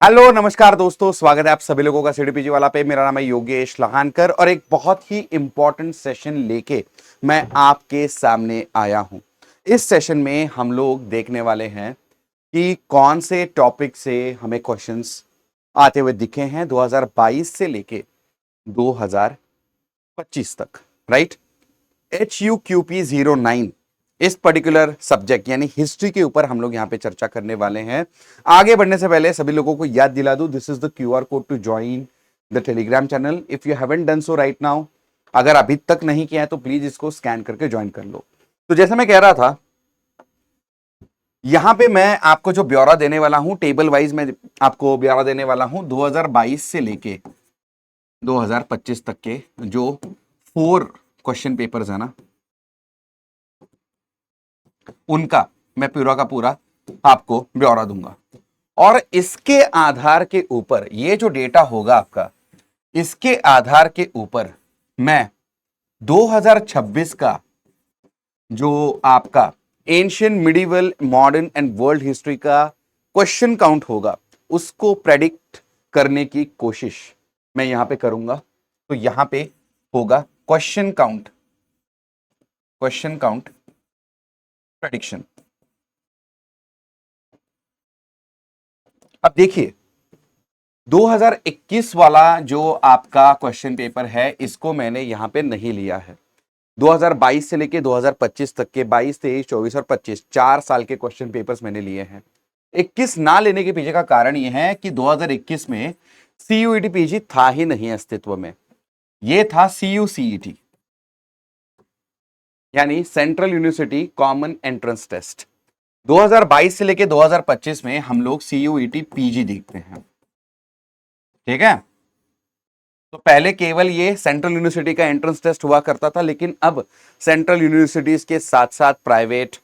Hello नमस्कार दोस्तों, स्वागत है आप सभी लोगों का सीडीपीजी वाला पे। मेरा नाम है योगेश लहानकर और एक बहुत ही इंपॉर्टेंट सेशन लेके मैं आपके सामने आया हूं। इस सेशन में हम लोग देखने वाले हैं कि कौन से टॉपिक से हमें क्वेश्चंस आते हुए दिखे हैं 2022 से लेके 2025 तक, राइट। HUQP09 इस पर्टिकुलर सब्जेक्ट यानी हिस्ट्री के ऊपर हम लोग यहां पे चर्चा करने वाले हैं। आगे बढ़ने से पहले सभी लोगों को याद दिला दूं, this is the QR code to join the Telegram channel if you haven't done so right now. अगर अभी तक नहीं किया है तो प्लीज इसको स्कैन करके ज्वाइन कर लो। तो जैसे मैं कह रहा था, यहां पे मैं आपको जो ब्यौरा देने वाला हूं, टेबल वाइज मैं आपको ब्यौरा देने वाला हूं 2022 से लेके 2025 तक के जो 4 क्वेश्चन पेपर्स है ना, उनका मैं पूरा का पूरा आपको ब्यौरा दूंगा। और इसके आधार के ऊपर ये जो डेटा होगा आपका, इसके आधार के ऊपर मैं 2026 का जो आपका ancient, medieval, modern and world history का क्वेश्चन काउंट होगा उसको प्रेडिक्ट करने की कोशिश मैं यहां पे करूंगा। तो यहां पे होगा क्वेश्चन काउंट प्रेडिक्शन। अब देखिए, 2021 वाला जो आपका क्वेश्चन पेपर है इसको मैंने यहां पे नहीं लिया है। 2022 से लेके 2025 तक के 22, 23, 24 और 25 4 साल के क्वेश्चन पेपर्स मैंने लिए हैं। 21 ना लेने के पीछे का कारण यह है कि 2021 में CUET PG था ही नहीं अस्तित्व में। यह था CUCET यानी central university common entrance test. 2022 से लेके 2025 में हम लोग CUET PG देखते हैं, ठीक है। तो पहले केवल ये सेंट्रल यूनिवर्सिटी का एंट्रेंस टेस्ट हुआ करता था, लेकिन अब सेंट्रल यूनिवर्सिटीज के साथ साथ प्राइवेट,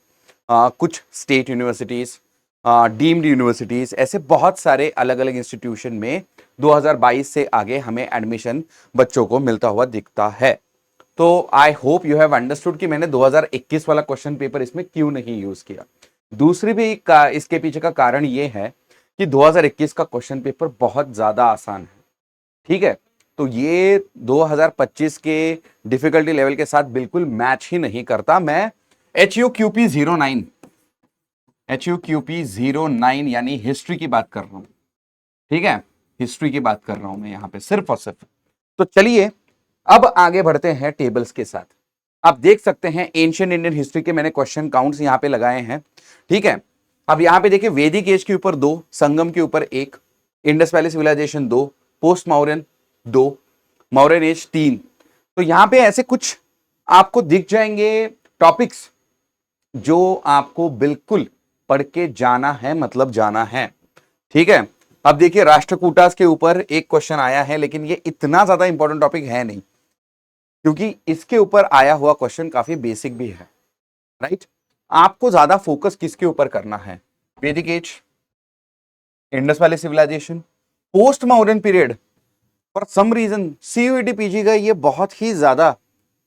कुछ स्टेट यूनिवर्सिटीज, डीम्ड यूनिवर्सिटीज, ऐसे बहुत सारे अलग अलग इंस्टीट्यूशन में 2022 से आगे हमें एडमिशन बच्चों को मिलता हुआ दिखता है। तो I hope you have understood कि मैंने 2021 वाला क्वेश्चन पेपर इसमें क्यों नहीं यूज किया। दूसरी भी इसके पीछे का कारण यह है कि 2021 का क्वेश्चन पेपर बहुत ज्यादा आसान है, ठीक है। तो ये 2025 के डिफिकल्टी लेवल के साथ बिल्कुल मैच ही नहीं करता। मैं HUQP09 यानी हिस्ट्री की बात कर रहा हूं, ठीक है। हिस्ट्री की बात कर रहा हूं मैं यहां पे सिर्फ और सिर्फ। तो चलिए अब आगे बढ़ते हैं टेबल्स के साथ। आप देख सकते हैं एंशियंट इंडियन हिस्ट्री के मैंने क्वेश्चन काउंट्स यहां पे लगाए हैं, ठीक है। अब यहां पे देखिए, वैदिक एज के ऊपर 2, संगम के ऊपर 1, Indus valley civilisation 2, post Mauryan 2, Mauryan age 3। तो यहां पे ऐसे कुछ आपको दिख जाएंगे टॉपिक्स जो आपको बिल्कुल पढ़ के जाना है, मतलब जाना है, ठीक है। अब देखिए, राष्ट्रकूटास के ऊपर एक क्वेश्चन आया है, लेकिन ये इतना ज्यादा इंपॉर्टेंट टॉपिक है नहीं, क्योंकि इसके ऊपर आया हुआ क्वेश्चन काफी बेसिक भी है, राइट। आपको ज्यादा फोकस किसके ऊपर करना है? Vedic age, Indus valley civilisation, post modern period. For some reason CUET PG का ये बहुत ही ज्यादा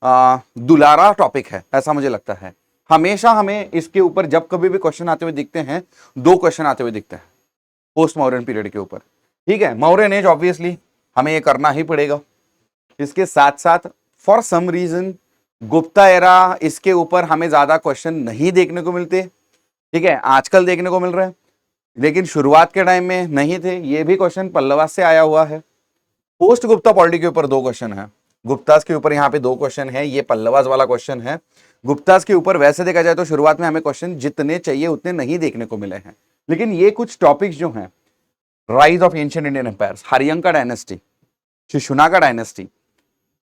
दुलारा टॉपिक है, ऐसा मुझे लगता है। हमेशा हमें इसके ऊपर जब कभी भी क्वेश्चन आते हुए दिखते हैं, 2 क्वेश्चन आते हुए दिखते हैं पोस्ट मॉडर्न पीरियड के ऊपर, ठीक है। मौर्यन एज ऑब्वियसली हमें ये करना ही पड़ेगा। इसके साथ साथ for some reason Gupta era, इसके ऊपर हमें ज्यादा क्वेश्चन नहीं देखने को मिलते, ठीक है। आजकल देखने को मिल रहे हैं, लेकिन शुरुआत के टाइम में नहीं थे। ये भी क्वेश्चन पल्लवास से आया हुआ है। पोस्ट गुप्ता पॉलिटी के ऊपर 2 क्वेश्चन है, गुप्तास के ऊपर यहाँ पे 2 क्वेश्चन है, ये पल्लवास वाला क्वेश्चन है। गुप्तास के ऊपर वैसे देखा जाए तो शुरुआत में हमें क्वेश्चन जितने चाहिए उतने नहीं देखने को मिले हैं, लेकिन ये कुछ टॉपिक्स जो हैं, rise of ancient Indian empires, Haryanka dynasty, Shishunaga dynasty,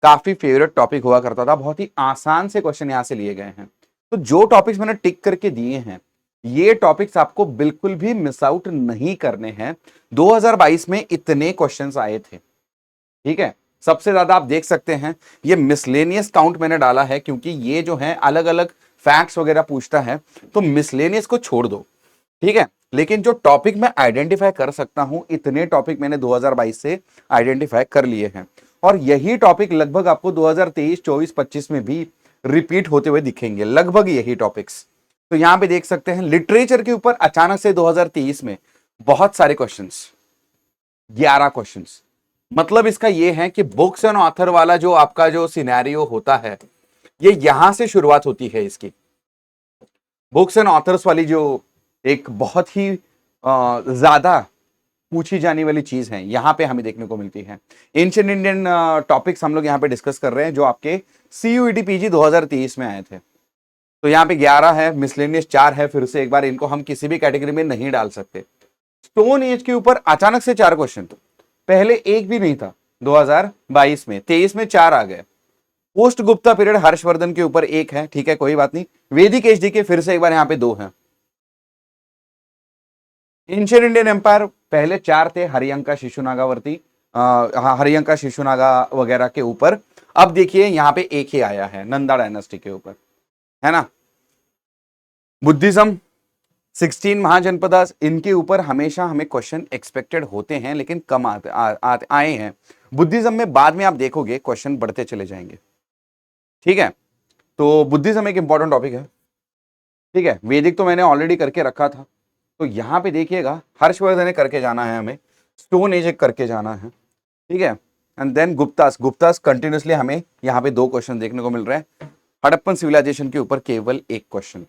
काफी फेवरेट टॉपिक हुआ करता था। बहुत ही आसान से क्वेश्चन यहां से लिए गए हैं। तो जो टॉपिक्स मैंने टिक करके दिए हैं, ये टॉपिक्स आपको बिल्कुल भी मिस आउट नहीं करने हैं। 2022 में इतने क्वेश्चंस आए थे, ठीक है। सबसे ज्यादा आप देख सकते हैं ये मिसलेनियस काउंट मैंने डाला है, क्योंकि ये जो है अलग अलग फैक्ट्स वगैरह पूछता है, तो मिसलेनियस को छोड़ दो, ठीक है। लेकिन जो टॉपिक मैं आइडेंटिफाई कर सकता हूं, इतने टॉपिक मैंने 2022 से आइडेंटिफाई कर लिए हैं, और यही टॉपिक लगभग आपको 2023, 24, 25 में भी रिपीट होते हुए दिखेंगे, लगभग यही टॉपिक्स। तो यहां पे देख सकते हैं लिटरेचर के ऊपर अचानक से 2023 में बहुत सारे क्वेश्चंस, 11 क्वेश्चंस। मतलब इसका ये है कि बुक्स एंड ऑथर वाला जो आपका जो सिनेरियो होता है, ये यहां से शुरुआत होती है इसकी। बुक्स एंड ऑथर्स वाली जो एक बहुत ही ज्यादा पूछी जाने वाली चीज है, यहां पे हमें देखने को मिलती है। एंशिएंट इंडियन टॉपिक्स हम लोग यहां पे डिस्कस कर रहे हैं जो आपके सीयूईटी पीजी 2023 में आए थे। तो यहाँ पे 11 है, मिसलेनियस 4 है। फिर से एक बार, इनको हम किसी भी कैटेगरी में नहीं डाल सकते। स्टोन एज के ऊपर अचानक से 4 क्वेश्चन, पहले एक भी नहीं था 2022 में, 23 में 4 आ गए। पोस्ट गुप्ता पीरियड हर्षवर्धन के ऊपर 1 है, ठीक है कोई बात नहीं। वैदिक एचडी के फिर से एक बार यहाँ पे 2 हैं। एंशिएंट इंडियन एम्पायर पहले 4 थे, हरियंका शिशुनागावर्ती, हरियंका शिशुनागा वगैरह के ऊपर। अब देखिए यहाँ पे 1 ही आया है, नंदा डायनेस्टी के ऊपर, है ना। बुद्धिज्म 16 महाजनपदा, इनके ऊपर हमेशा हमें क्वेश्चन एक्सपेक्टेड होते हैं, लेकिन कम आए हैं। बुद्धिज्म में बाद में आप देखोगे क्वेश्चन बढ़ते चले जाएंगे, ठीक है। तो बुद्धिज्म एक इंपॉर्टेंट टॉपिक है, ठीक है। वैदिक तो मैंने ऑलरेडी करके रखा था। तो यहां पे देखिएगा हर्षवर्धन करके जाना है हमें, स्टोन एज करके जाना है, ठीक है। एंड देन गुप्तास कंटिन्यूसली हमें यहाँ पे 2 क्वेश्चन देखने को मिल रहे हैं। हड़प्पन सिविलाइजेशन के ऊपर केवल 1 क्वेश्चन,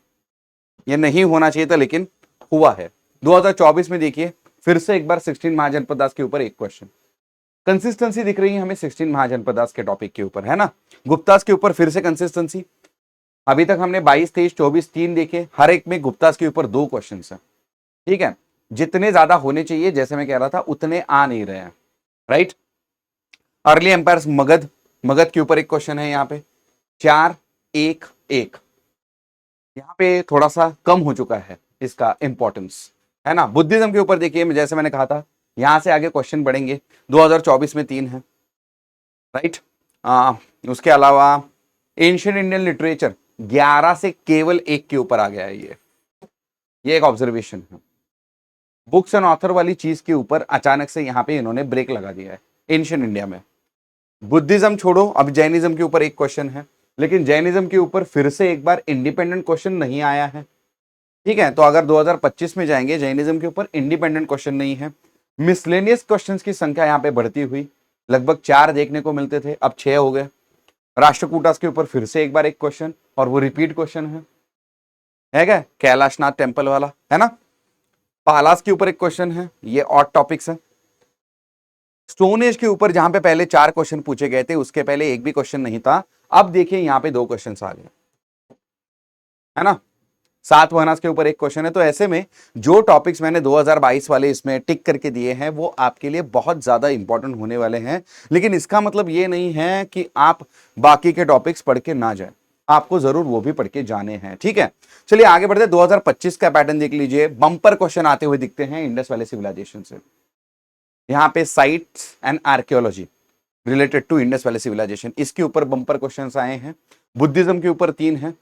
ये नहीं होना चाहिए था लेकिन हुआ है। 2024 में देखिए फिर से एक बार 16 महाजनपद दास के ऊपर 1 क्वेश्चन। कंसिस्टेंसी दिख रही है हमें 16 महाजनपद दास के टॉपिक के ऊपर, है ना। गुप्तास के ऊपर फिर से कंसिस्टेंसी। अभी तक हमने 22, 23, 24, 3 देखे, हर एक में गुप्तास के ऊपर 2 क्वेश्चन है, ठीक है। जितने ज्यादा होने चाहिए, जैसे मैं कह रहा था, उतने आ नहीं रहे हैं, राइट। अर्ली एम्पायर्स मगध के ऊपर 1 क्वेश्चन है यहाँ पे, 4, 1, 1। यहाँ पे थोड़ा सा कम हो चुका है इसका इंपॉर्टेंस, है ना। बुद्धिज्म के ऊपर देखिए, जैसे मैंने कहा था, यहां से आगे क्वेश्चन बढ़ेंगे। 2024 में 3 है, राइट। उसके अलावा एंशिएंट इंडियन लिटरेचर 11 से केवल 1 के ऊपर आ गया है। ये एक ऑब्जर्वेशन है। बुक्स एंड ऑथर वाली चीज के ऊपर अचानक से यहाँ पे इन्होंने ब्रेक लगा दिया है एंशिएंट इंडिया में। बुद्धिज्म छोड़ो, अब जैनिज्म के ऊपर 1 क्वेश्चन है, लेकिन जैनिज्म के ऊपर फिर से एक बार इंडिपेंडेंट क्वेश्चन नहीं आया है, ठीक है। तो अगर 2025 में जाएंगे, जैनिज्म के ऊपर इंडिपेंडेंट क्वेश्चन नहीं है। मिसलेनियस क्वेश्चंस की संख्या यहाँ पे बढ़ती हुई, लगभग 4 देखने को मिलते थे, अब 6 हो गए। राष्ट्रकूटास के ऊपर फिर से एक बार 1 क्वेश्चन, और वो रिपीट क्वेश्चन है क्या, कैलाशनाथ टेम्पल वाला, है ना। पालास के ऊपर 1 क्वेश्चन है, ये ऑड टॉपिक्स है। स्टोन एज के ऊपर जहां पे पहले 4 क्वेश्चन पूछे गए थे, उसके पहले एक भी क्वेश्चन नहीं था। अब देखिए यहाँ पे 2 क्वेश्चन आ गए, है ना। सातवाहनास के ऊपर 1 क्वेश्चन है। तो ऐसे में जो टॉपिक्स मैंने 2022 वाले इसमें टिक करके दिए हैं, वो आपके लिए बहुत ज्यादा इंपॉर्टेंट होने वाले हैं। लेकिन इसका मतलब ये नहीं है कि आप बाकी के टॉपिक्स पढ़ के ना जाए, आपको जरूर वो भी पढ़ के जाने हैं, ठीक है। चलिए आगे बढ़ते, 2025 का पैटर्न देख लीजिए। बंपर क्वेश्चन आते हुए दिखते हैं इंडस वैली सिविलाइजेशन से। यहाँ पे sites and archaeology related to Indus valley civilisation, इसके ऊपर बंपर क्वेश्चंस आए हैं। बुद्धिज्म के ऊपर 3 है,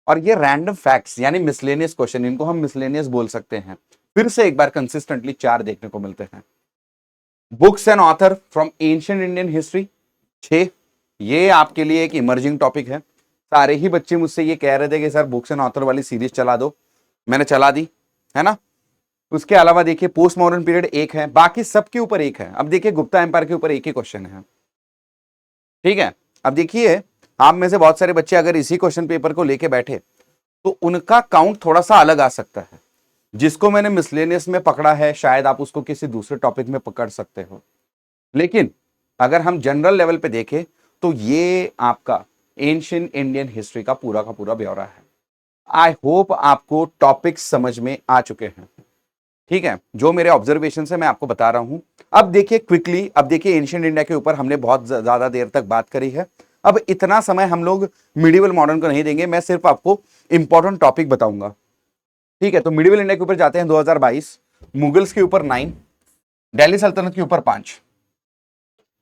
और ये रैंडम फैक्ट्स यानी मिसलेनियस क्वेश्चन, इनको हम मिसलेनियस बोल सकते हैं, फिर से एक बार कंसिस्टेंटली 4 देखने को मिलते हैं। Books and author from ancient Indian history 6, ये आपके लिए एक इमर्जिंग टॉपिक है। सारे ही बच्चे मुझसे ये कह रहे थे कि सर बुक्स एंड ऑथर वाली सीरीज चला दो, मैंने चला दी, है ना। उसके अलावा देखिए पोस्ट मॉडर्न पीरियड 1 है, बाकी सबके ऊपर 1 है। अब देखिए गुप्ता एम्पायर के ऊपर 1 ही क्वेश्चन है, ठीक है। अब देखिए आप में से बहुत सारे बच्चे अगर इसी क्वेश्चन पेपर को लेके बैठे, तो उनका काउंट थोड़ा सा अलग आ सकता है। जिसको मैंने मिसलेनियस में पकड़ा है, शायद आप उसको किसी दूसरे टॉपिक में पकड़ सकते हो। लेकिन अगर हम जनरल लेवल पे देखें, तो ये आपका एंशिएंट इंडियन हिस्ट्री का पूरा ब्यौरा है। आई होप आपको टॉपिक्स समझ में आ चुके हैं, ठीक है। जो मेरे ऑब्जर्वेशन है मैं आपको बता रहा हूं। अब देखिए क्विकली, अब देखिए एंशिएंट इंडिया के ऊपर हमने बहुत ज्यादा देर तक बात करी है। अब इतना समय हम लोग मिडिवल मॉडर्न को नहीं देंगे, मैं सिर्फ आपको इंपॉर्टेंट टॉपिक बताऊंगा, ठीक है। तो मिडिवल इंडिया के ऊपर जाते हैं 2022, मुगल्स के ऊपर 9, दिल्ली सल्तनत के ऊपर 5,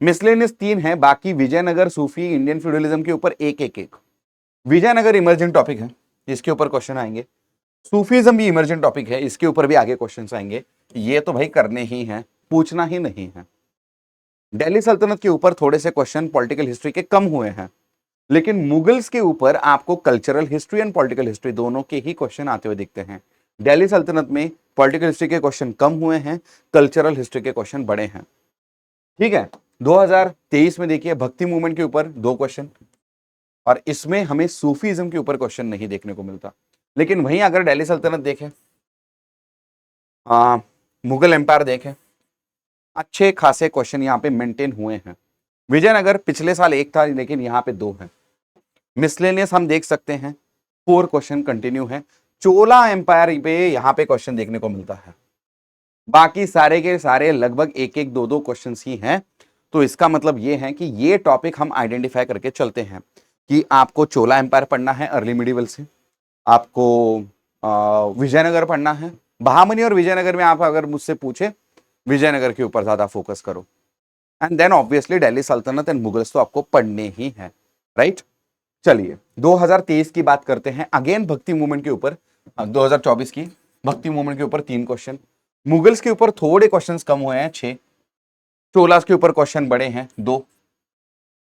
मिसलेनियस 3 है, बाकी विजयनगर, सूफी, इंडियन फ्यूडलिज्म के ऊपर 1-1-1। विजयनगर इमर्जेंट टॉपिक है, इसके ऊपर क्वेश्चन आएंगे। सूफीज्म भी इमर्जेंट टॉपिक है, इसके ऊपर भी आगे क्वेश्चंस आएंगे। ये तो भाई करने ही हैं, पूछना ही नहीं है। दिल्ली सल्तनत के ऊपर थोड़े से क्वेश्चन पॉलिटिकल हिस्ट्री के कम हुए हैं, लेकिन मुगल्स के ऊपर आपको cultural history and political history दोनों के ही क्वेश्चन आते हुए दिखते हैं। दिल्ली सल्तनत में पॉलिटिकल हिस्ट्री के क्वेश्चन कम हुए हैं, कल्चरल हिस्ट्री के क्वेश्चन बड़े हैं। ठीक है, 2023 में देखिए भक्ति मूवमेंट के ऊपर 2 क्वेश्चन, और इसमें हमें सूफीज्म के ऊपर क्वेश्चन नहीं देखने को मिलता। लेकिन वहीं अगर दिल्ली सल्तनत देखें, मुगल एम्पायर देखें, अच्छे खासे क्वेश्चन यहाँ पे मेंटेन हुए हैं। विजयनगर पिछले साल 1 था, लेकिन यहाँ पे 2 है। मिसलेनियस हम देख सकते हैं 4 क्वेश्चन कंटिन्यू है। चोला एम्पायर पे यहाँ पे क्वेश्चन देखने को मिलता है, बाकी सारे के सारे लगभग 1-1, 2-2 क्वेश्चन ही हैं। तो इसका मतलब ये है कि ये टॉपिक हम आइडेंटिफाई करके चलते हैं कि आपको चोला एम्पायर पढ़ना है अर्ली मिडिवल से, आपको विजयनगर पढ़ना है। बहामनी और विजयनगर में आप अगर मुझसे पूछे, विजयनगर के ऊपर ज्यादा फोकस करो, एंड देन ऑब्वियसली दिल्ली सल्तनत एंड मुगल्स तो आपको पढ़ने ही है, राइट। चलिए 2023 की बात करते हैं, अगेन भक्ति मूवमेंट के ऊपर। 2024 की भक्ति मूवमेंट के ऊपर 3 क्वेश्चन, मुगल्स के ऊपर थोड़े क्वेश्चंस कम हुए हैं 6, चोलास के ऊपर क्वेश्चन बड़े हैं 2,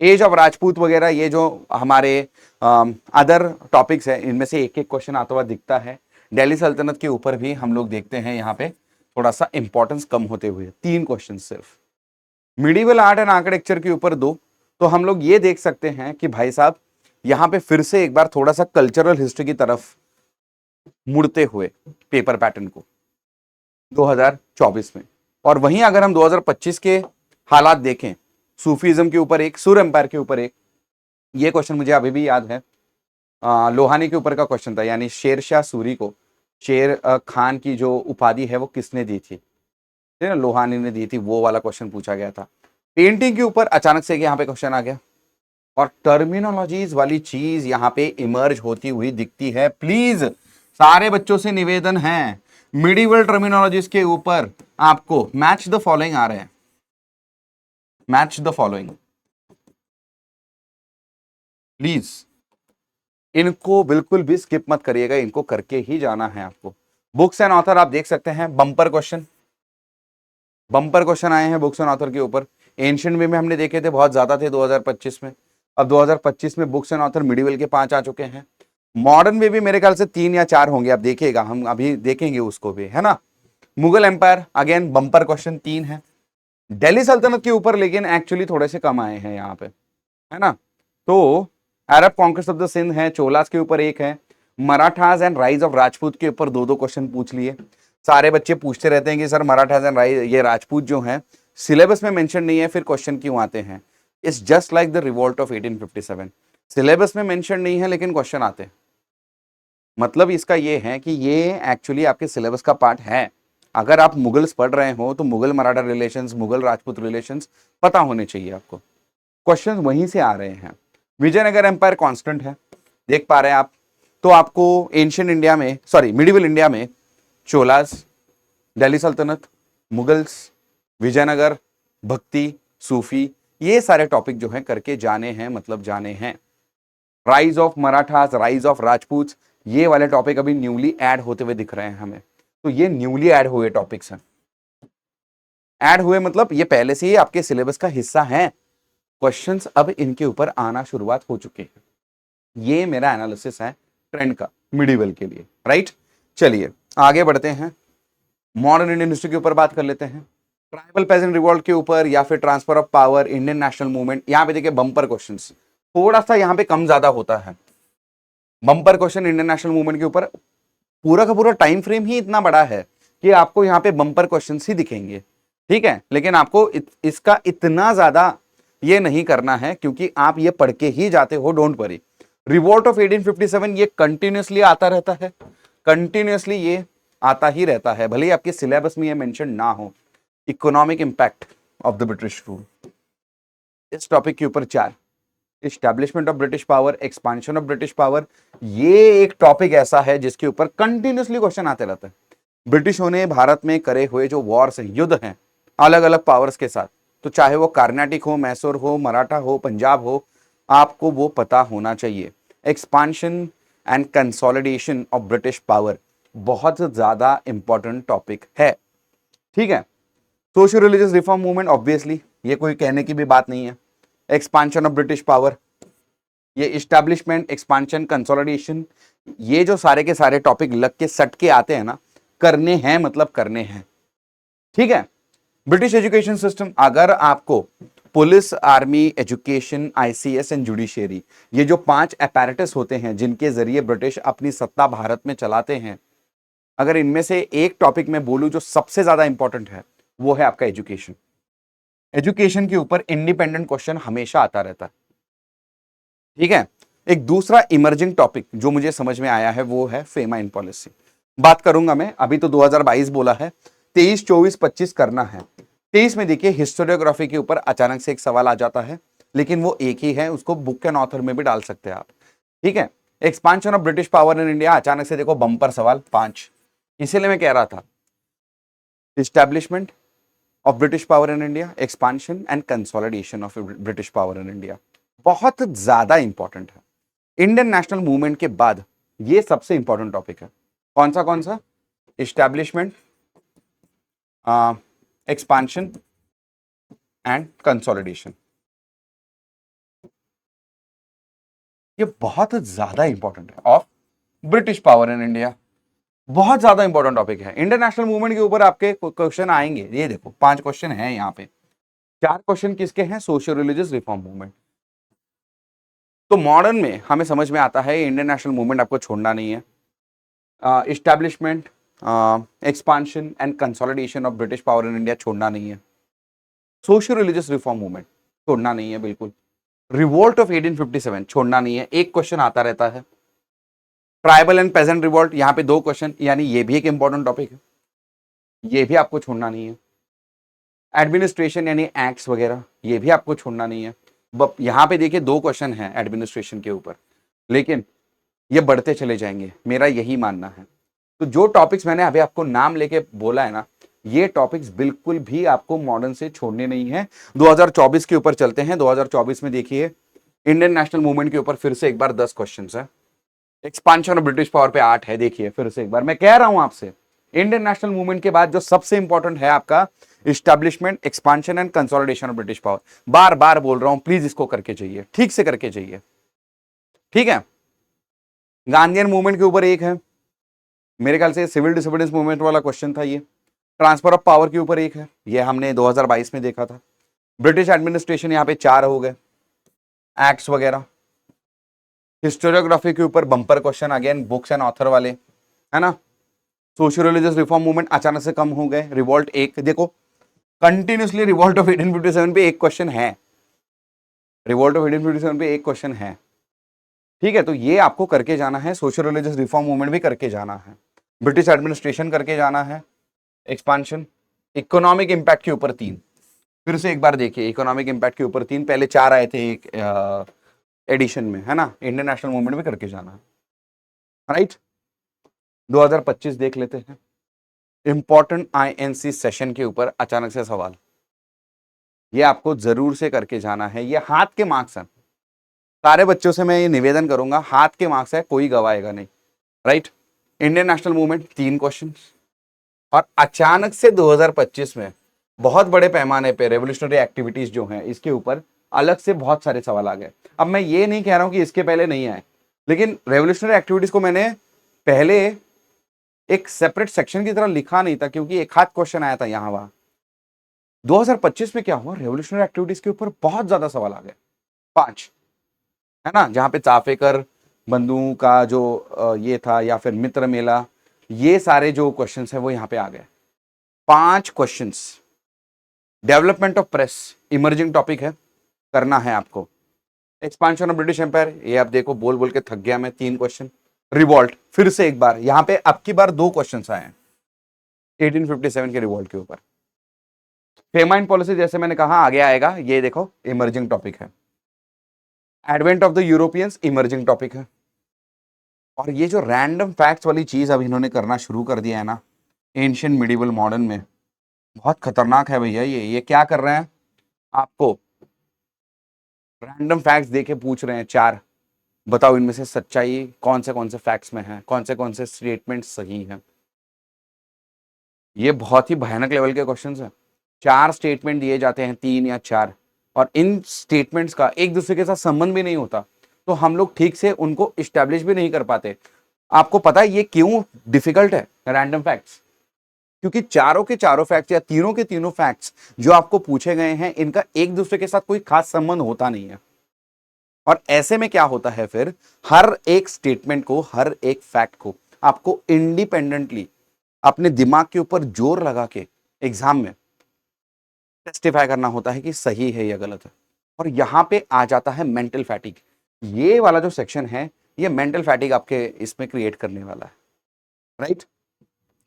एज ऑफ राजपूत वगैरह ये जो हमारे अदर टॉपिक्स है इनमें से 1-1 क्वेश्चन आता हुआ दिखता है। दिल्ली सल्तनत के ऊपर भी हम लोग देखते हैं यहाँ पे थोड़ा सा इंपॉर्टेंस कम होते हुए 3 क्वेश्चन सिर्फ। मिडिवल आर्ट एंड आर्किटेक्चर के ऊपर 2। तो हम लोग ये देख सकते हैं कि भाई साहब यहाँ पे फिर से एक बार थोड़ा सा कल्चरल हिस्ट्री की तरफ मुड़ते हुए पेपर पैटर्न को 2024 में। और वहीं अगर हम 2025 के हालात देखें, सूफीज्म के ऊपर 1, सुर एम्पायर के ऊपर 1, ये क्वेश्चन मुझे अभी भी याद है। लोहानी के ऊपर का क्वेश्चन था, यानी शेरशाह सूरी को शेर खान की जो उपाधि है वो किसने दी थी, ना लोहानी ने दी थी, वो वाला क्वेश्चन पूछा गया था। पेंटिंग के ऊपर अचानक से यहाँ पे क्वेश्चन आ गया, और टर्मिनोलॉजीज वाली चीज यहाँ पे इमर्ज होती हुई दिखती है। प्लीज सारे बच्चों से निवेदन है, मिडिवल टर्मिनोलॉजीज के ऊपर आपको मैच द फॉलोइंग आ रहे हैं, मैच द फॉलोइंग, प्लीज इनको बिल्कुल भी स्किप मत करिएगा, इनको करके ही जाना है आपको। बुक्स एंड ऑथर आप देख सकते हैं, बम्पर क्वेश्चन आए हैं बुक्स एंड ऑथर के ऊपर। एंशिएंट वे में हमने देखे थे बहुत ज्यादा थे 2025 में, अब 2025 में बुक्स एंड ऑथर मिडिवल के 5 आ चुके हैं। मॉडर्न में भी मेरे ख्याल से 3 या 4 होंगे, आप देखिएगा, हम अभी देखेंगे उसको भी, है ना। Mughal empire again bumper question 3 है। दिल्ली सल्तनत के ऊपर लेकिन एक्चुअली थोड़े से कम आए हैं यहाँ पे, है ना। तो अरब कॉन्क्वेस्ट ऑफ द सिंध है, चोलास के ऊपर 1 है, Marathas and rise of Rajput के ऊपर 2-2 क्वेश्चन पूछ लिए। सारे बच्चे पूछते रहते हैं कि सर मराठास एंड राइज, ये राजपूत जो हैं सिलेबस में मेंशन नहीं है, फिर क्वेश्चन क्यों आते हैं। It's just like the revolt of 1857, syllabus में मेंशन नहीं है लेकिन क्वेश्चन आते हैं। मतलब इसका ये है कि ये एक्चुअली आपके सिलेबस का पार्ट है। अगर आप मुगल्स पढ़ रहे हो तो मुगल मराठा रिलेशंस, मुगल राजपूत रिलेशंस पता होने चाहिए आपको, क्वेश्चंस वहीं से आ रहे हैं। विजयनगर एम्पायर कांस्टेंट है, देख पा रहे हैं आप। तो आपको एंशिएंट इंडिया में, सॉरी मिडिवल इंडिया में चोलास, दिल्ली सल्तनत, मुगल्स, विजयनगर, भक्ति, सूफी, ये सारे टॉपिक जो हैं करके जाने हैं, मतलब जाने हैं। Rise of Marathas, rise of Rajput, ये वाले टॉपिक अभी न्यूली ऐड होते हुए दिख रहे हैं हमें। तो ये न्यूली ऐड हुए टॉपिक्स हैं, ऐड हुए मतलब ये पहले से ही आपके सिलेबस का हिस्सा हैं। क्वेश्चंस अब इनके ऊपर आना शुरुआत हो चुके हैं। ये मेरा एनालिसिस है ट्रेंड का मिडिवल के लिए, राइट। चलिए आगे बढ़ते हैं, मॉडर्न इंडियन हिस्ट्री के ऊपर बात कर लेते हैं। ट्राइबल पेजेंट रिवॉल्ट के ऊपर या फिर transfer of power, Indian national movement, यहां पे देखिए बम्पर क्वेश्चंस थोड़ा सा यहां पे कम ज्यादा होता है। Bumper question Indian national movement के ऊपर पूरा का पूरा टाइम फ्रेम ही इतना बड़ा है कि आपको यहाँ पे बम्पर क्वेश्चंस ही दिखेंगे, ठीक है। लेकिन आपको इसका इतना ज्यादा ये नहीं करना है क्योंकि आप ये पढ़ के ही जाते हो, डोंट वरी। रिवोल्ट ऑफ 1857 ये कंटिन्यूसली आता रहता है, कंटिन्यूसली ये आता ही रहता है, भले ही आपके सिलेबस में ये मेंशन ना हो। Economic impact of the British rule, इस टॉपिक के ऊपर 4। Establishment of British power, expansion of British power, ये एक टॉपिक ऐसा है जिसके ऊपर कंटिन्यूसली क्वेश्चन आते रहते हैं। ब्रिटिशों ने भारत में करे हुए जो वॉर्स हैं, युद्ध हैं अलग अलग पावर्स के साथ, तो चाहे वो कार्नाटिक हो, मैसूर हो, मराठा हो, पंजाब हो, आपको वो पता होना चाहिए। Expansion and consolidation of British power बहुत ज्यादा इंपॉर्टेंट टॉपिक है, ठीक है। Social religious reform movement, obviously ये कोई कहने की भी बात नहीं है। एक्सपांशन ऑफ ब्रिटिश पावर, ये इस्टेब्लिशमेंट, एक्सपांशन, कंसोलिडेशन, ये जो सारे के सारे टॉपिक लग के सट के आते हैं ना, करने हैं मतलब करने हैं, ठीक है। ब्रिटिश एजुकेशन सिस्टम, अगर आपको police, army, education, ICS and judiciary, ये जो 5 अपैरेटस होते हैं जिनके जरिए ब्रिटिश अपनी सत्ता भारत में चलाते हैं, अगर इनमें से एक टॉपिक मैं बोलूं जो सबसे ज्यादा इंपॉर्टेंट है, वो है आपका एजुकेशन। एजुकेशन के ऊपर इंडिपेंडेंट क्वेश्चन हमेशा आता रहता है, ठीक है। एक दूसरा इमर्जिंग टॉपिक जो मुझे समझ में आया है वो है फेमाइन पॉलिसी। बात करूंगा मैं, अभी तो 2022 बोला है, 23, 24, 25 करना है। 23 में देखिए हिस्टोरियोग्राफी के ऊपर अचानक से एक सवाल आ जाता है, लेकिन वो एक ही है, उसको बुक एंड ऑथर में भी डाल सकते हैं आप, ठीक है। Expansion of British power in India, अचानक से देखो बम्पर सवाल 5, इसीलिए मैं कह रहा था establishment of British power in India, expansion and consolidation of British power in India, बहुत ज्यादा इंपॉर्टेंट है। इंडियन नेशनल मूवमेंट के बाद ये सबसे इंपॉर्टेंट टॉपिक है। कौन सा? इस्टेब्लिशमेंट, एक्सपांशन एंड कंसोलिडेशन, ये बहुत ज्यादा इंपॉर्टेंट है, of British power in India, बहुत ज्यादा इंपॉर्टेंट टॉपिक है। इंडियन नेशनल मूवमेंट के ऊपर आपके क्वेश्चन आएंगे, ये देखो 5 क्वेश्चन हैं यहाँ पे। 4 क्वेश्चन किसके हैं? Socio religious reform movement. तो मॉडर्न में हमें समझ में आता है इंडियन नेशनल मूवमेंट आपको छोड़ना नहीं है। Establishment, expansion and consolidation of British power in India छोड़ना नहीं है। सोशियो रिलीजियस रिफॉर्म मूवमेंट छोड़ना नहीं है बिल्कुल। रिवोल्ट ऑफ 1857 छोड़ना नहीं है, एक क्वेश्चन आता रहता है। ट्राइबल एंड पेजेंट रिवोल्ट, यहाँ पे 2 क्वेश्चन, यानी ये भी एक इंपॉर्टेंट टॉपिक है, ये भी आपको छोड़ना नहीं है। एडमिनिस्ट्रेशन यानी एक्ट्स वगैरह, ये भी आपको छोड़ना नहीं है। यहाँ पे देखिए 2 क्वेश्चन हैं एडमिनिस्ट्रेशन के ऊपर, लेकिन ये बढ़ते चले जाएंगे, मेरा यही मानना है। तो जो टॉपिक्स मैंने अभी आपको नाम लेके बोला है ना, ये टॉपिक्स बिल्कुल भी आपको मॉडर्न से छोड़ने नहीं है। 2024 के ऊपर चलते हैं। 2024 में देखिए इंडियन नेशनल मूवमेंट के ऊपर फिर से एक बार 10 क्वेश्चंस है। एक्सपांशन ऑफ ब्रिटिश पावर पे 8 है। देखिए फिर से एक बार मैं कह रहा हूं आपसे, इंडियन नेशनल मूवमेंट के बाद जो सबसे इंपॉर्टेंट है आपका establishment, expansion and consolidation of British power. बार बार बोल रहा हूं, प्लीज इसको करके जाइए, ठीक से करके जाइए, ठीक है। गांधीयन मूवमेंट के ऊपर एक है, मेरे ख्याल से सिविल डिसोबीडियंस मूवमेंट वाला क्वेश्चन था ये। ट्रांसफर ऑफ पावर के ऊपर एक है, ये हमने 2022 में देखा था। ब्रिटिश एडमिनिस्ट्रेशन यहाँ पे 4 हो गए, एक्ट्स वगैरह। हिस्टोरियोग्राफी के ऊपर bumper question again, books and author वाले, है ना। सोशियो रिलीजियस रिफॉर्म मूवमेंट अचानक से कम हो गए। रिवोल्ट एक, देखो कंटिन्यूसली रिवोल्ट ऑफ 1857 पे एक क्वेश्चन है, रिवोल्ट ऑफ 1857 पे एक क्वेश्चन है, ठीक है। तो ये आपको करके जाना है। सोशियो रिलीजियस रिफॉर्म मूवमेंट भी करके जाना है, ब्रिटिश एडमिनिस्ट्रेशन करके जाना है, एक्सपांशन, इकोनॉमिक इंपैक्ट के ऊपर 3। फिर से एक बार देखिए, इकोनॉमिक इंपैक्ट के ऊपर 3, पहले 4 आए थे एक एडिशन में, है ना। इंडियन नेशनल मूवमेंट भी करके जाना है, राइट। 2025 देख लेते हैं। इंपॉर्टेंट आईएनसी सेशन के ऊपर अचानक से सवाल, ये आपको जरूर से करके जाना है। ये हाथ के मार्क्स हैं, सारे बच्चों से मैं ये निवेदन करूंगा, हाथ के मार्क्स है, कोई गवाएगा नहीं, right. Indian national movement 3 question, और अचानक से 2025 में बहुत बड़े पैमाने पे रेवोल्यूशनरी एक्टिविटीज जो हैं इसके ऊपर अलग से बहुत सारे सवाल आ गए। अब मैं ये नहीं कह रहा हूं कि इसके पहले नहीं आए, लेकिन रेवोल्यूशनरी एक्टिविटीज को मैंने पहले एक सेपरेट सेक्शन की तरह लिखा नहीं था, क्योंकि एक हाथ क्वेश्चन आया था यहां वहां। 2025 में क्या हुआ, रेवोल्यूशनरी एक्टिविटीज के ऊपर बहुत ज्यादा सवाल आ गए, 5, है ना। जहां पे चाफेकर बंधुओं का जो ये था, या फिर मित्र मेला, ये सारे जो क्वेश्चंस है वो यहां पे आ गए, 5 questions. Development of press emerging topic है, करना है आपको। एक्सपांशन ऑफ ब्रिटिश एम्पायर, ये आप देखो बोल बोल के थक गया मैं, 3 क्वेश्चन। रिवॉल्ट फिर से एक बार, यहां पे अब की बार 2 क्वेश्चन आए हैं 1857 के रिवॉल्ट के ऊपर। फेमाइन पॉलिसी जैसे मैंने कहा आगे आएगा, ये देखो इमर्जिंग टॉपिक है। Advent of the Europeans emerging topic है। और ये जो रैंडम फैक्ट्स वाली चीज अब इन्होंने करना शुरू कर दिया है ना, एंशिएंट मिडिवल मॉडर्न में, बहुत खतरनाक है भैया। ये क्या कर रहे हैं, आपको रैंडम फैक्ट्स देके पूछ रहे हैं 4, बताओ इनमें से सच्चाई कौन से फैक्ट्स में है, कौन से स्टेटमेंट सही हैं। ये बहुत ही भयानक लेवल के क्वेश्चंस हैं। 4 स्टेटमेंट दिए जाते हैं, 3 या 4, और इन स्टेटमेंट्स का एक दूसरे के साथ संबंध भी नहीं होता। तो हम लोग ठीक से उनको इस्टेब्लिश भी नहीं कर पाते। आपको पता है ये क्यों डिफिकल्ट है रैंडम फैक्ट्स? क्योंकि चारों के चारों फैक्ट्स या तीनों के तीनों फैक्ट्स जो आपको पूछे गए हैं, इनका एक दूसरे के साथ कोई खास संबंध होता नहीं है। और ऐसे में क्या होता है, फिर हर एक स्टेटमेंट को, हर एक फैक्ट को आपको इंडिपेंडेंटली अपने दिमाग के ऊपर जोर लगा के एग्जाम में टेस्टिफाई करना होता है कि सही है या गलत है। और यहां पे आ जाता है मेंटल फैटिक। ये वाला जो सेक्शन है, ये मेंटल फैटिक आपके इसमें क्रिएट करने वाला है, राइट?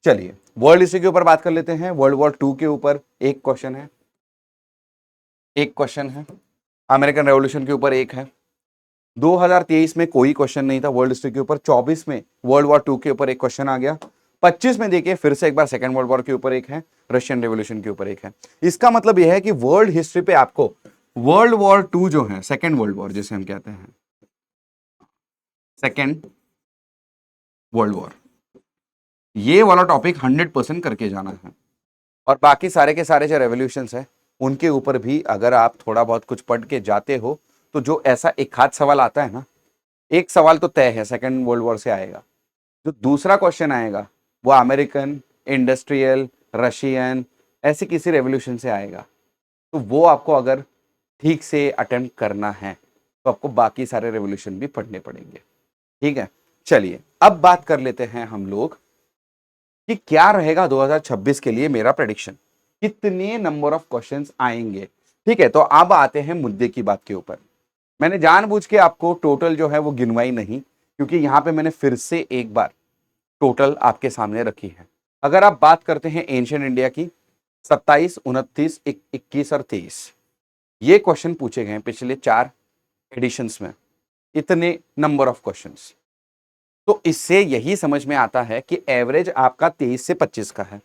चलिए वर्ल्ड हिस्ट्री के ऊपर बात कर लेते हैं। वर्ल्ड वॉर 2 के ऊपर एक क्वेश्चन है, एक क्वेश्चन है। अमेरिकन रेवोल्यूशन के ऊपर एक है। 2023 में कोई क्वेश्चन नहीं था वर्ल्ड हिस्ट्री के ऊपर। 24 में वर्ल्ड वॉर 2 के ऊपर एक क्वेश्चन आ गया। 25 में देखिए फिर से एक बार सेकेंड वर्ल्ड वॉर के ऊपर एक है, रशियन रेवोल्यूशन के ऊपर एक है। इसका मतलब यह है कि वर्ल्ड हिस्ट्री पे आपको वर्ल्ड वॉर 2 जो है, सेकेंड वर्ल्ड वॉर जिसे हम कहते हैं, सेकेंड वर्ल्ड वॉर, ये वाला टॉपिक 100% करके जाना है। और बाकी सारे के सारे जो रेवोल्यूशंस है उनके ऊपर भी अगर आप थोड़ा बहुत कुछ पढ़ के जाते हो, तो जो ऐसा एक हाथ सवाल आता है ना, एक सवाल तो तय है सेकेंड वर्ल्ड वॉर से आएगा। जो दूसरा क्वेश्चन आएगा वो अमेरिकन, इंडस्ट्रियल, रशियन, ऐसे किसी रेवोल्यूशन से आएगा। तो वो आपको अगर ठीक से अटेम्प्ट करना है तो आपको बाकी सारे रेवोल्यूशन भी पढ़ने पड़ेंगे। ठीक है, चलिए अब बात कर लेते हैं हम लोग कि क्या रहेगा 2026 के लिए मेरा प्रेडिक्शन, कितने नंबर ऑफ क्वेश्चंस आएंगे। ठीक है, तो अब आते हैं मुद्दे की बात के ऊपर। मैंने जानबूझ के आपको टोटल जो है वो गिनवाई नहीं, क्योंकि यहां पे मैंने फिर से एक बार टोटल आपके सामने रखी है। अगर आप बात करते हैं एंशिएंट इंडिया की, 27, 29, 21 और 23 ये क्वेश्चन पूछे गए हैं पिछले 4 एडिशंस में, इतने नंबर ऑफ क्वेश्चंस। तो इससे यही समझ में आता है कि एवरेज आपका 23 से 25 का है।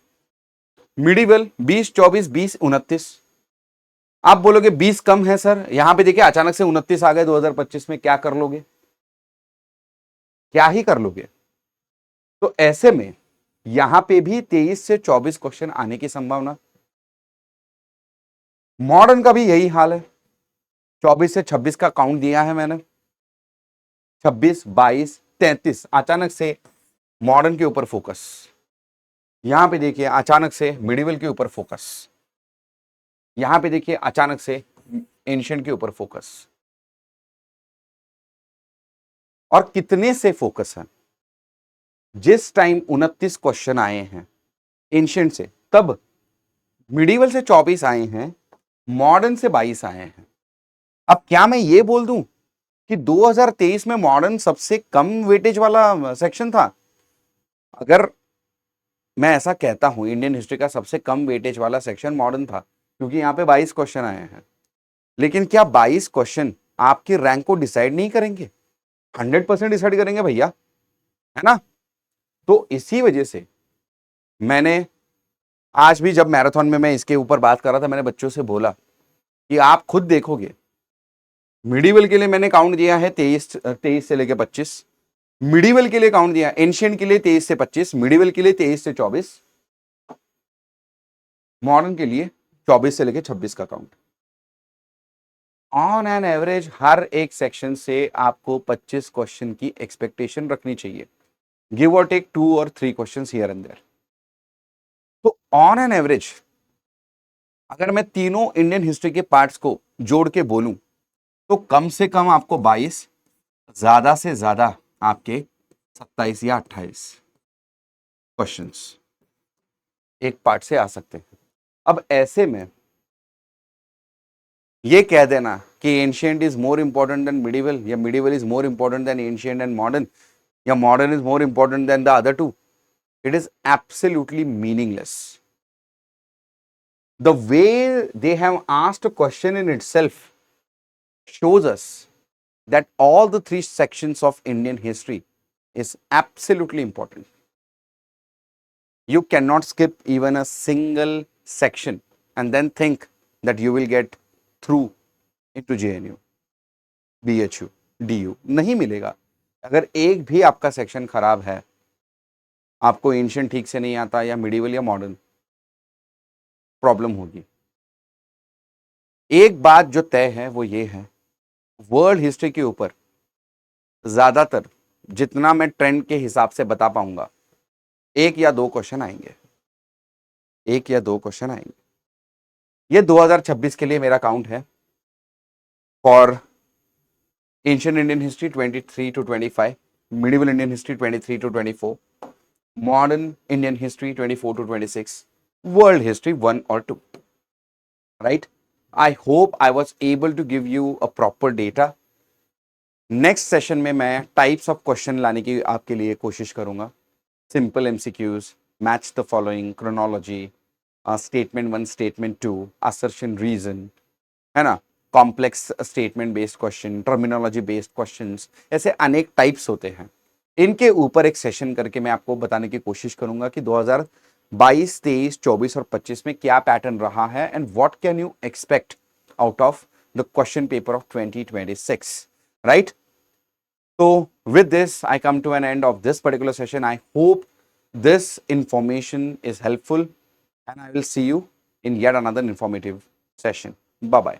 मिडिवल 20, 24, 20, 29। आप बोलोगे 20 कम है सर, यहां पे देखिए अचानक से 29 आ गए 2025 में, क्या कर लोगे? क्या ही कर लोगे? तो ऐसे में यहां पे भी 23 से 24 क्वेश्चन आने की संभावना। मॉडर्न का भी यही हाल है। 24 से 26 का काउंट दिया है मैंने। 26, 22, 33 अचानक से मॉडर्न के ऊपर फोकस। यहां पे देखिए अचानक से मिडिवल के ऊपर फोकस। यहां पे देखिए अचानक से एंशिएंट के ऊपर फोकस। और कितने से फोकस है? जिस टाइम 29 क्वेश्चन आए हैं एंशिएंट से, तब मिडिवल से 24 आए हैं, मॉडर्न से 22 आए हैं। अब क्या मैं ये बोल दूं कि 2023 में मॉडर्न सबसे कम वेटेज वाला सेक्शन था? अगर मैं ऐसा कहता हूं, इंडियन हिस्ट्री का सबसे कम वेटेज वाला सेक्शन मॉडर्न था, क्योंकि यहां पे 22 क्वेश्चन आए हैं। लेकिन क्या 22 क्वेश्चन आपकी रैंक को डिसाइड नहीं करेंगे? 100% डिसाइड करेंगे भैया, है ना? तो इसी वजह से मैंने आज भी जब मैराथन में मैं इसके ऊपर बात कर रहा था, मैंने बच्चों से बोला कि आप खुद देखोगे, मिडिवल के लिए मैंने काउंट दिया है 23 से लेकर 25। मिडिवल के लिए काउंट दिया, एंशिएंट के लिए 23 से 25, मिडिवल के लिए 23 से 24, मॉडर्न के लिए 24 से लेकर 26 का काउंट। ऑन एन एवरेज हर एक सेक्शन से आपको 25 क्वेश्चन की एक्सपेक्टेशन रखनी चाहिए, गिव और टेक 2 और 3 क्वेश्चंस हियर एंड देयर। तो ऑन एन एवरेज अगर मैं तीनों इंडियन हिस्ट्री के पार्ट्स को जोड़ के बोलूं, तो कम से कम आपको 22, ज्यादा से ज्यादा आपके 27 या 28 क्वेश्चंस एक पार्ट से आ सकते हैं। अब ऐसे में ये कह देना कि ancient is more important than medieval, या medieval is more important than ancient and modern, या modern is more important than the other two, it is absolutely meaningless. The way they have asked a question in itself shows us that all the 3 sections of Indian history is absolutely important. You cannot skip even a single section and then think that you will get through into JNU, BHU, DU. नहीं मिलेगा। अगर एक भी आपका section खराब है, आपको ancient ठीक से नहीं आता या मिडिवल या मॉडर्न, प्रॉब्लम होगी। एक बात जो तय है वो ये है, वर्ल्ड हिस्ट्री के ऊपर ज्यादातर जितना मैं ट्रेंड के हिसाब से बता पाऊंगा, 1 या 2 क्वेश्चन आएंगे, 1 या 2 क्वेश्चन आएंगे। ये 2026 के लिए मेरा काउंट है for ancient Indian history 23 to 25, medieval Indian history 23 to 24, modern Indian history 24 to 26, world history 1 और 2, right. I hope I was able to give you a proper data. Next session में मैं types of question लाने की आपके लिए कोशिश करूंगा। Simple MCQs, match the following, chronology, statement 1, statement 2, assertion reason, है ना, complex statement based question, terminology based questions, ऐसे अनेक टाइप्स होते हैं। इनके ऊपर एक सेशन करके मैं आपको बताने की कोशिश करूंगा कि 2022, 23, 24 और 25 में क्या पैटर्न रहा है and what can you expect out of the question paper of 2026, right. So with this, I come to an end of this particular session. I hope this information is helpful and I will see you in yet another informative session. Bye-bye.